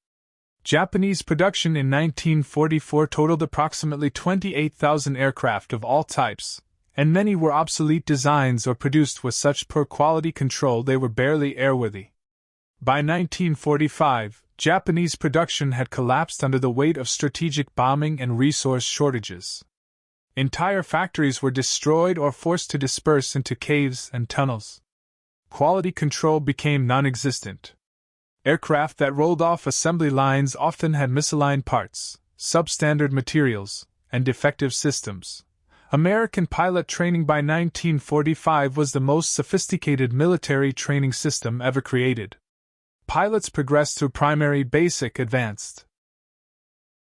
Japanese production in 1944 totaled approximately 28,000 aircraft of all types, and many were obsolete designs or produced with such poor quality control they were barely airworthy. By 1945, Japanese production had collapsed under the weight of strategic bombing and resource shortages. Entire factories were destroyed or forced to disperse into caves and tunnels. Quality control became non-existent. Aircraft that rolled off assembly lines often had misaligned parts, substandard materials, and defective systems. American pilot training by 1945 was the most sophisticated military training system ever created. Pilots progressed through primary, basic, advanced,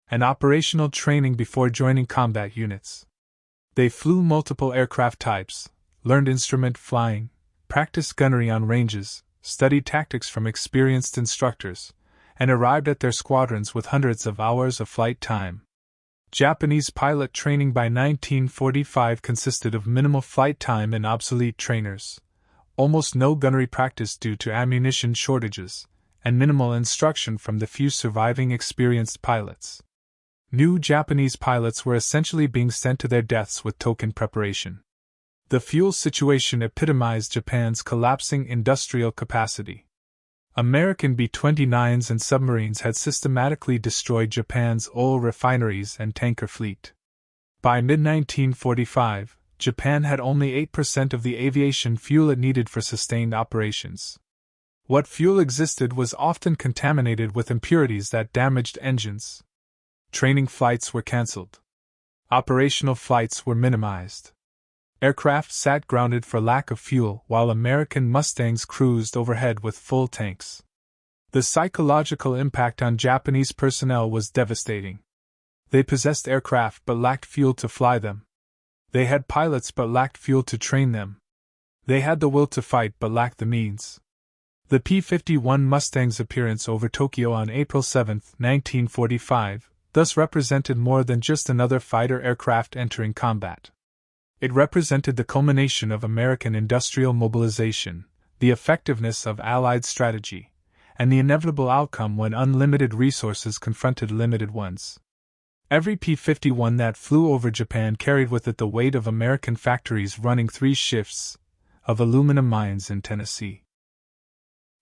and operational training before joining combat units. They flew multiple aircraft types, learned instrument flying, practiced gunnery on ranges, studied tactics from experienced instructors, and arrived at their squadrons with hundreds of hours of flight time. Japanese pilot training by 1945 consisted of minimal flight time and obsolete trainers, almost no gunnery practice due to ammunition shortages, and minimal instruction from the few surviving experienced pilots. New Japanese pilots were essentially being sent to their deaths with token preparation. The fuel situation epitomized Japan's collapsing industrial capacity. American B-29s and submarines had systematically destroyed Japan's oil refineries and tanker fleet. By mid-1945, Japan had only 8% of the aviation fuel it needed for sustained operations. What fuel existed was often contaminated with impurities that damaged engines. Training flights were cancelled. Operational flights were minimized. Aircraft sat grounded for lack of fuel while American Mustangs cruised overhead with full tanks. The psychological impact on Japanese personnel was devastating. They possessed aircraft but lacked fuel to fly them. They had pilots but lacked fuel to train them. They had the will to fight but lacked the means. The P-51 Mustang's appearance over Tokyo on April 7, 1945, thus represented more than just another fighter aircraft entering combat. It represented the culmination of American industrial mobilization, the effectiveness of Allied strategy, and the inevitable outcome when unlimited resources confronted limited ones. Every P-51 that flew over Japan carried with it the weight of American factories running 3 shifts, of aluminum mines in Tennessee,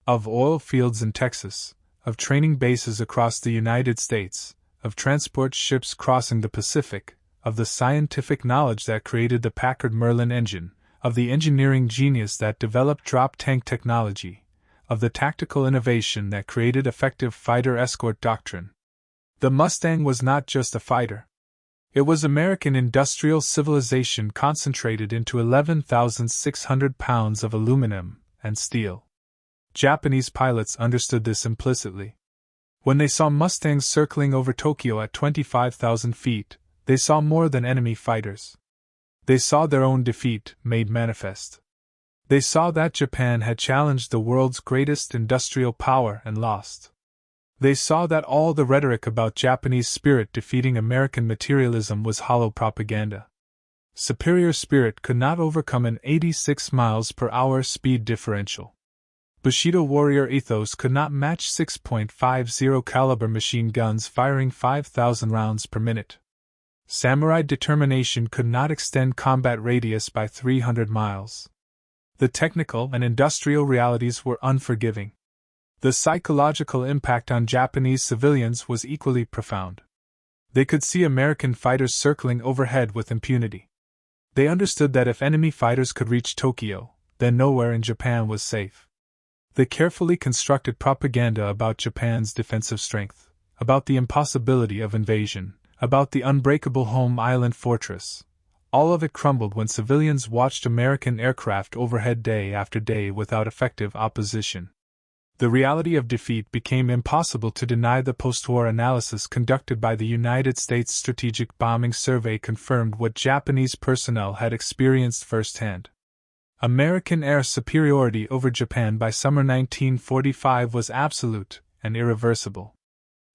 of oil fields in Texas, of training bases across the United States, of transport ships crossing the Pacific, of the scientific knowledge that created the Packard Merlin engine, of the engineering genius that developed drop tank technology, of the tactical innovation that created effective fighter escort doctrine. The Mustang was not just a fighter. It was American industrial civilization concentrated into 11,600 pounds of aluminum and steel. Japanese pilots understood this implicitly. When they saw Mustangs circling over Tokyo at 25,000 feet, they saw more than enemy fighters. They saw their own defeat made manifest. They saw that Japan had challenged the world's greatest industrial power and lost. They saw that all the rhetoric about Japanese spirit defeating American materialism was hollow propaganda. Superior spirit could not overcome an 86 miles per hour speed differential. Bushido warrior ethos could not match 6.50 caliber machine guns firing 5,000 rounds per minute. Samurai determination could not extend combat radius by 300 miles. The technical and industrial realities were unforgiving. The psychological impact on Japanese civilians was equally profound. They could see American fighters circling overhead with impunity. They understood that if enemy fighters could reach Tokyo, then nowhere in Japan was safe. The carefully constructed propaganda about Japan's defensive strength, about the impossibility of invasion, about the unbreakable home island fortress, all of it crumbled when civilians watched American aircraft overhead day after day without effective opposition. The reality of defeat became impossible to deny. The postwar analysis conducted by the United States Strategic Bombing Survey confirmed what Japanese personnel had experienced firsthand. American air superiority over Japan by summer 1945 was absolute and irreversible.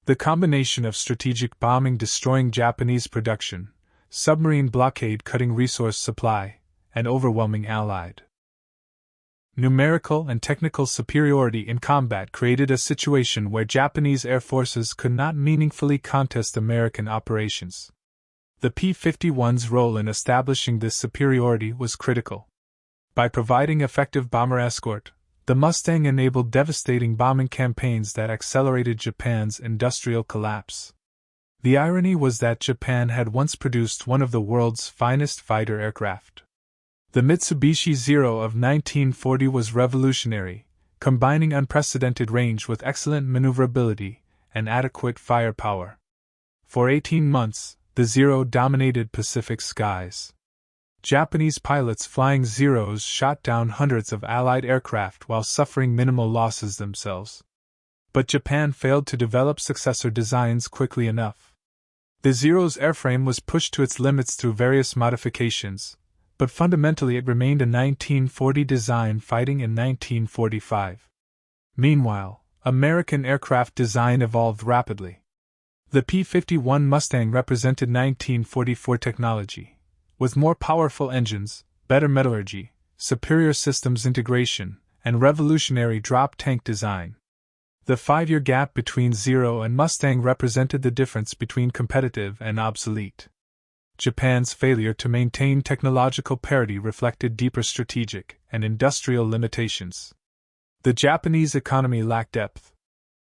The combination of strategic bombing destroying Japanese production, submarine blockade cutting resource supply, and overwhelming Allied numerical and technical superiority in combat created a situation where Japanese air forces could not meaningfully contest American operations. The P-51's role in establishing this superiority was critical. By providing effective bomber escort, the Mustang enabled devastating bombing campaigns that accelerated Japan's industrial collapse. The irony was that Japan had once produced one of the world's finest fighter aircraft. The Mitsubishi Zero of 1940 was revolutionary, combining unprecedented range with excellent maneuverability and adequate firepower. For 18 months, the Zero dominated Pacific skies. Japanese pilots flying Zeros shot down hundreds of Allied aircraft while suffering minimal losses themselves. But Japan failed to develop successor designs quickly enough. The Zero's airframe was pushed to its limits through various modifications, but fundamentally it remained a 1940 design fighting in 1945. Meanwhile, American aircraft design evolved rapidly. The P-51 Mustang represented 1944 technology, with more powerful engines, better metallurgy, superior systems integration, and revolutionary drop tank design. The 5-year gap between Zero and Mustang represented the difference between competitive and obsolete. Japan's failure to maintain technological parity reflected deeper strategic and industrial limitations. The Japanese economy lacked depth.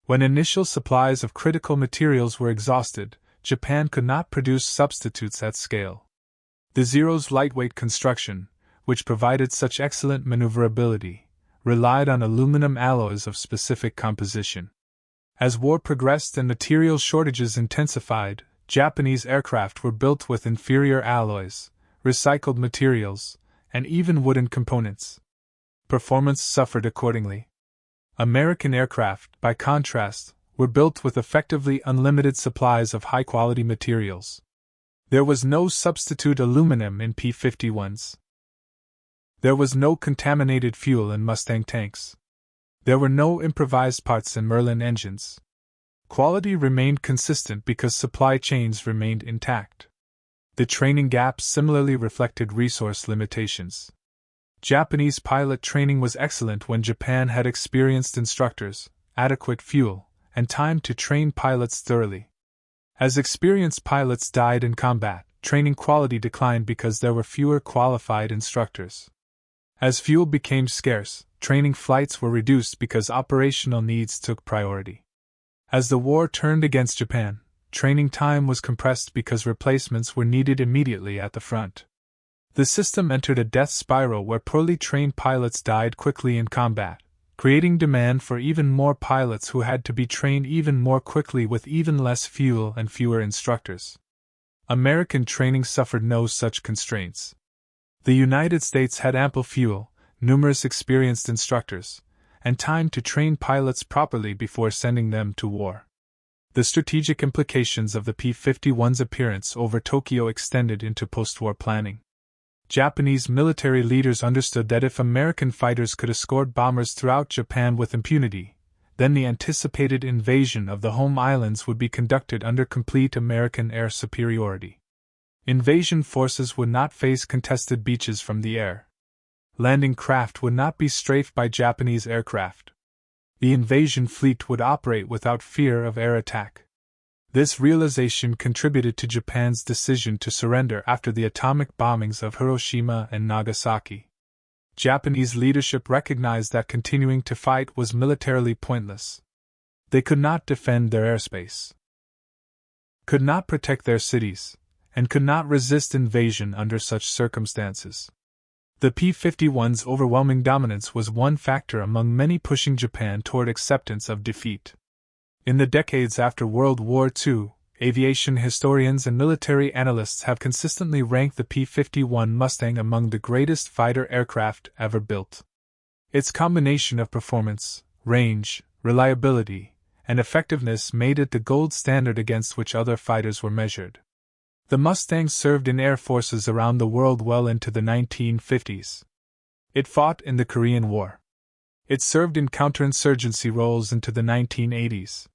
When initial supplies of critical materials were exhausted, Japan could not produce substitutes at scale. The Zero's lightweight construction, which provided such excellent maneuverability, relied on aluminum alloys of specific composition. As war progressed and material shortages intensified, Japanese aircraft were built with inferior alloys, recycled materials, and even wooden components. Performance suffered accordingly. American aircraft, by contrast, were built with effectively unlimited supplies of high-quality materials. There was no substitute aluminum in P-51s. There was no contaminated fuel in Mustang tanks. There were no improvised parts in Merlin engines. Quality remained consistent because supply chains remained intact. The training gaps similarly reflected resource limitations. Japanese pilot training was excellent when Japan had experienced instructors, adequate fuel, and time to train pilots thoroughly. As experienced pilots died in combat, training quality declined because there were fewer qualified instructors. As fuel became scarce, training flights were reduced because operational needs took priority. As the war turned against Japan, training time was compressed because replacements were needed immediately at the front. The system entered a death spiral where poorly trained pilots died quickly in combat, creating demand for even more pilots who had to be trained even more quickly with even less fuel and fewer instructors. American training suffered no such constraints. The United States had ample fuel, numerous experienced instructors, and time to train pilots properly before sending them to war. The strategic implications of the P-51's appearance over Tokyo extended into post-war planning. Japanese military leaders understood that if American fighters could escort bombers throughout Japan with impunity, then the anticipated invasion of the home islands would be conducted under complete American air superiority. Invasion forces would not face contested beaches from the air. Landing craft would not be strafed by Japanese aircraft. The invasion fleet would operate without fear of air attack. This realization contributed to Japan's decision to surrender after the atomic bombings of Hiroshima and Nagasaki. Japanese leadership recognized that continuing to fight was militarily pointless. They could not defend their airspace, could not protect their cities, and could not resist invasion under such circumstances. The P-51's overwhelming dominance was one factor among many pushing Japan toward acceptance of defeat. In the decades after World War II, aviation historians and military analysts have consistently ranked the P-51 Mustang among the greatest fighter aircraft ever built. Its combination of performance, range, reliability, and effectiveness made it the gold standard against which other fighters were measured. The Mustang served in air forces around the world well into the 1950s. It fought in the Korean War. It served in counterinsurgency roles into the 1980s.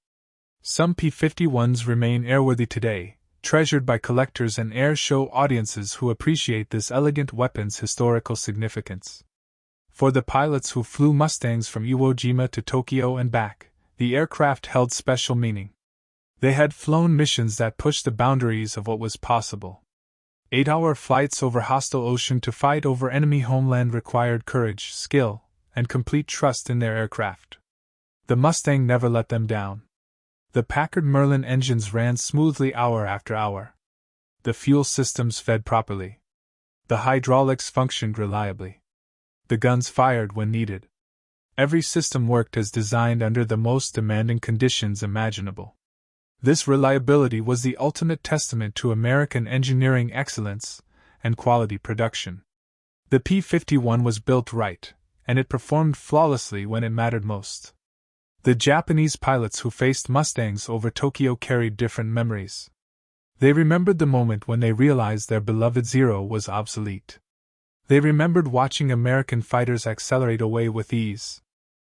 Some P-51s remain airworthy today, treasured by collectors and air show audiences who appreciate this elegant weapon's historical significance. For the pilots who flew Mustangs from Iwo Jima to Tokyo and back, the aircraft held special meaning. They had flown missions that pushed the boundaries of what was possible. 8-hour flights over hostile ocean to fight over enemy homeland required courage, skill, and complete trust in their aircraft. The Mustang never let them down. The Packard Merlin engines ran smoothly hour after hour. The fuel systems fed properly. The hydraulics functioned reliably. The guns fired when needed. Every system worked as designed under the most demanding conditions imaginable. This reliability was the ultimate testament to American engineering excellence and quality production. The P-51 was built right, and it performed flawlessly when it mattered most. The Japanese pilots who faced Mustangs over Tokyo carried different memories. They remembered the moment when they realized their beloved Zero was obsolete. They remembered watching American fighters accelerate away with ease.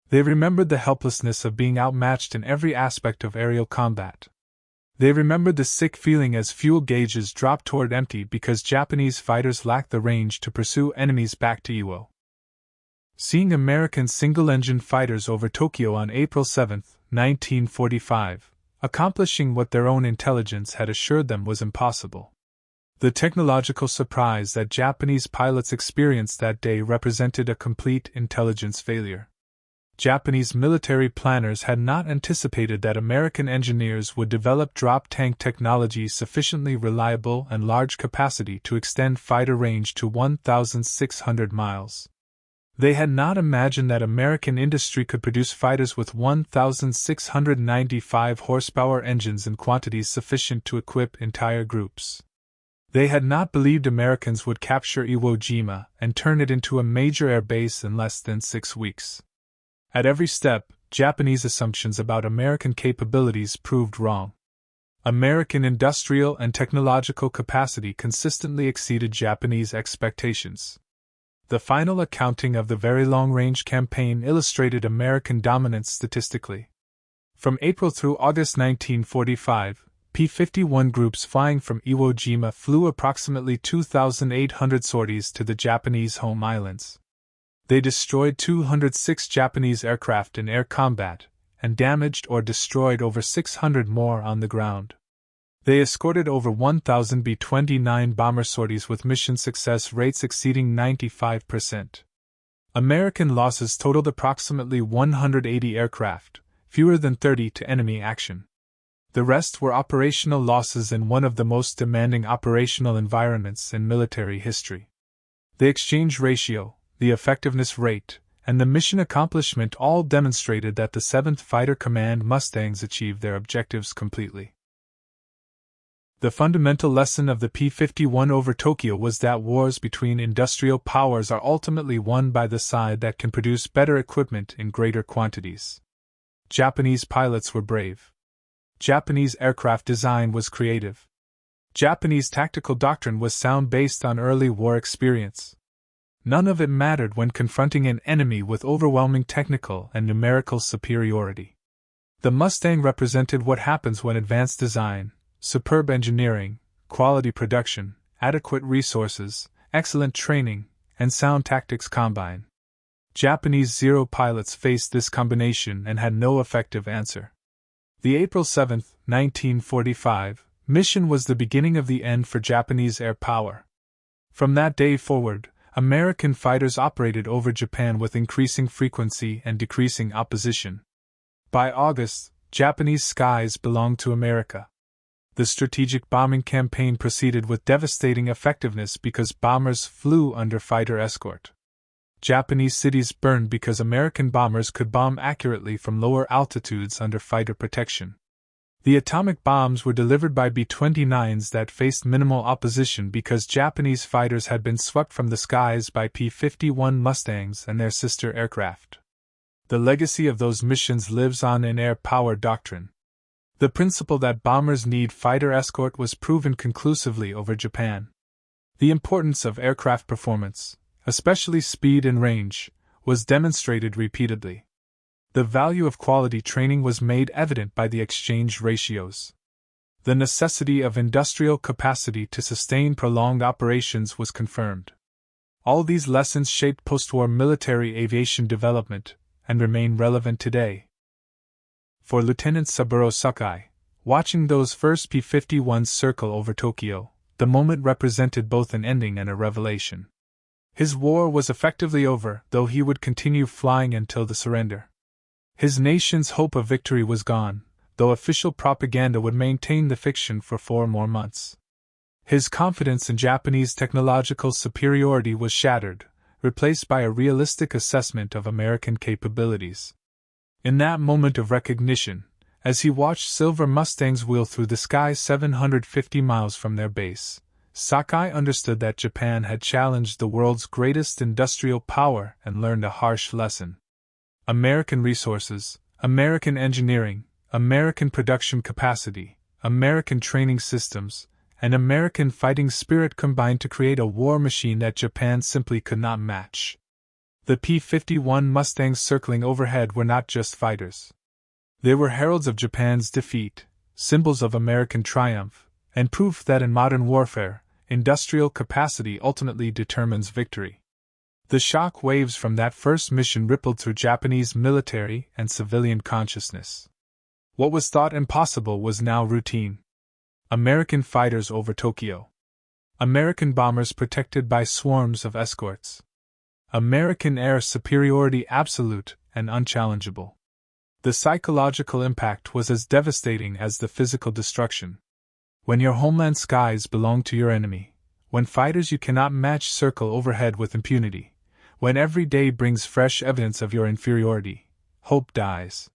They remembered the helplessness of being outmatched in every aspect of aerial combat. They remembered the sick feeling as fuel gauges dropped toward empty because Japanese fighters lacked the range to pursue enemies back to Iwo. Seeing American single-engine fighters over Tokyo on April 7, 1945, accomplishing what their own intelligence had assured them was impossible. The technological surprise that Japanese pilots experienced that day represented a complete intelligence failure. Japanese military planners had not anticipated that American engineers would develop drop tank technology sufficiently reliable and large capacity to extend fighter range to 1,600 miles. They had not imagined that American industry could produce fighters with 1,695 horsepower engines in quantities sufficient to equip entire groups. They had not believed Americans would capture Iwo Jima and turn it into a major air base in less than 6 weeks. At every step, Japanese assumptions about American capabilities proved wrong. American industrial and technological capacity consistently exceeded Japanese expectations. The final accounting of the Very Long-Range Campaign illustrated American dominance statistically. From April through August 1945, P-51 groups flying from Iwo Jima flew approximately 2,800 sorties to the Japanese home islands. They destroyed 206 Japanese aircraft in air combat, and damaged or destroyed over 600 more on the ground. They escorted over 1,000 B-29 bomber sorties with mission success rates exceeding 95%. American losses totaled approximately 180 aircraft, fewer than 30 to enemy action. The rest were operational losses in one of the most demanding operational environments in military history. The exchange ratio, the effectiveness rate, and the mission accomplishment all demonstrated that the 7th Fighter Command Mustangs achieved their objectives completely. The fundamental lesson of the P-51 over Tokyo was that wars between industrial powers are ultimately won by the side that can produce better equipment in greater quantities. Japanese pilots were brave. Japanese aircraft design was creative. Japanese tactical doctrine was sound based on early war experience. None of it mattered when confronting an enemy with overwhelming technical and numerical superiority. The Mustang represented what happens when advanced design, superb engineering, quality production, adequate resources, excellent training, and sound tactics combine. Japanese Zero pilots faced this combination and had no effective answer. The April 7, 1945, mission was the beginning of the end for Japanese air power. From that day forward, American fighters operated over Japan with increasing frequency and decreasing opposition. By August, Japanese skies belonged to America. The strategic bombing campaign proceeded with devastating effectiveness because bombers flew under fighter escort. Japanese cities burned because American bombers could bomb accurately from lower altitudes under fighter protection. The atomic bombs were delivered by B-29s that faced minimal opposition because Japanese fighters had been swept from the skies by P-51 Mustangs and their sister aircraft. The legacy of those missions lives on in air power doctrine. The principle that bombers need fighter escort was proven conclusively over Japan. The importance of aircraft performance, especially speed and range, was demonstrated repeatedly. The value of quality training was made evident by the exchange ratios. The necessity of industrial capacity to sustain prolonged operations was confirmed. All these lessons shaped postwar military aviation development and remain relevant today. For Lieutenant Saburo Sakai, watching those first P-51s circle over Tokyo, the moment represented both an ending and a revelation. His war was effectively over, though he would continue flying until the surrender. His nation's hope of victory was gone, though official propaganda would maintain the fiction for 4 more months. His confidence in Japanese technological superiority was shattered, replaced by a realistic assessment of American capabilities. In that moment of recognition, as he watched silver Mustangs wheel through the sky 750 miles from their base, Sakai understood that Japan had challenged the world's greatest industrial power and learned a harsh lesson. American resources, American engineering, American production capacity, American training systems, and American fighting spirit combined to create a war machine that Japan simply could not match. The P-51 Mustangs circling overhead were not just fighters. They were heralds of Japan's defeat, symbols of American triumph, and proof that in modern warfare, industrial capacity ultimately determines victory. The shock waves from that first mission rippled through Japanese military and civilian consciousness. What was thought impossible was now routine. American fighters over Tokyo. American bombers protected by swarms of escorts. American air superiority absolute and unchallengeable. The psychological impact was as devastating as the physical destruction. When your homeland skies belong to your enemy, when fighters you cannot match circle overhead with impunity, when every day brings fresh evidence of your inferiority, hope dies.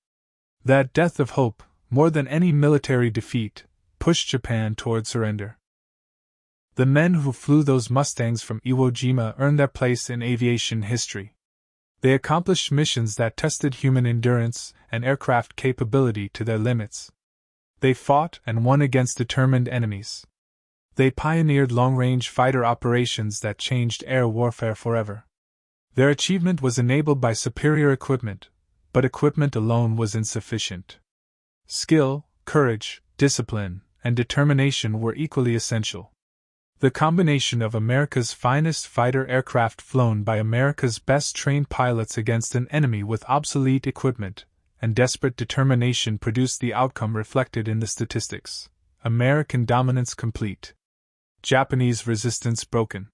That death of hope, more than any military defeat, pushed Japan toward surrender. The men who flew those Mustangs from Iwo Jima earned their place in aviation history. They accomplished missions that tested human endurance and aircraft capability to their limits. They fought and won against determined enemies. They pioneered long-range fighter operations that changed air warfare forever. Their achievement was enabled by superior equipment, but equipment alone was insufficient. Skill, courage, discipline, and determination were equally essential. The combination of America's finest fighter aircraft flown by America's best trained pilots against an enemy with obsolete equipment and desperate determination produced the outcome reflected in the statistics: American dominance complete, Japanese resistance broken.